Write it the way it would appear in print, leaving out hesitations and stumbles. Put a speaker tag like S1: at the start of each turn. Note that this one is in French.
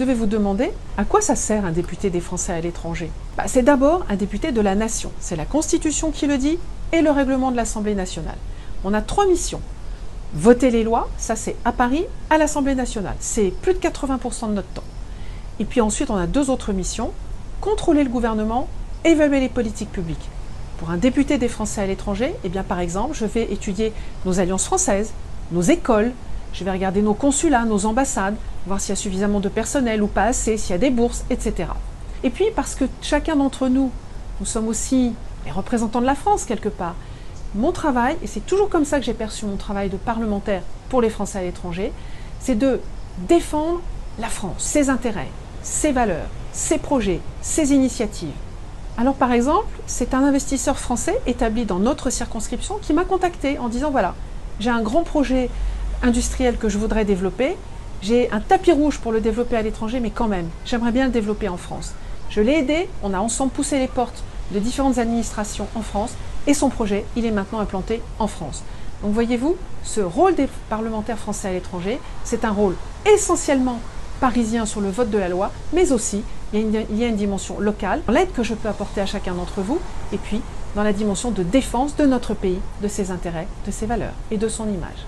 S1: Vous devez vous demander à quoi ça sert un député des Français à l'étranger. C'est d'abord un député de la nation. C'est la Constitution qui le dit et le règlement de l'Assemblée nationale. On a 3 missions. Voter les lois, ça c'est à Paris, à l'Assemblée nationale. C'est plus de 80% de notre temps. Et puis ensuite, on a 2 autres missions. Contrôler le gouvernement, évaluer les politiques publiques. Pour un député des Français à l'étranger, par exemple, je vais étudier nos alliances françaises, nos écoles, je vais regarder nos consulats, nos ambassades, voir s'il y a suffisamment de personnel ou pas assez, s'il y a des bourses, etc. Et puis, parce que chacun d'entre nous, nous sommes aussi les représentants de la France quelque part, mon travail, et c'est toujours comme ça que j'ai perçu mon travail de parlementaire pour les Français à l'étranger, c'est de défendre la France, ses intérêts, ses valeurs, ses projets, ses initiatives. Alors par exemple, c'est un investisseur français établi dans notre circonscription qui m'a contacté en disant voilà, j'ai un grand projet industriel que je voudrais développer, j'ai un tapis rouge pour le développer à l'étranger, mais quand même, j'aimerais bien le développer en France. Je l'ai aidé, on a ensemble poussé les portes de différentes administrations en France, et son projet, il est maintenant implanté en France. Donc voyez-vous, ce rôle des parlementaires français à l'étranger, c'est un rôle essentiellement parisien sur le vote de la loi, mais aussi, il y a une dimension locale, l'aide que je peux apporter à chacun d'entre vous, et puis dans la dimension de défense de notre pays, de ses intérêts, de ses valeurs et de son image.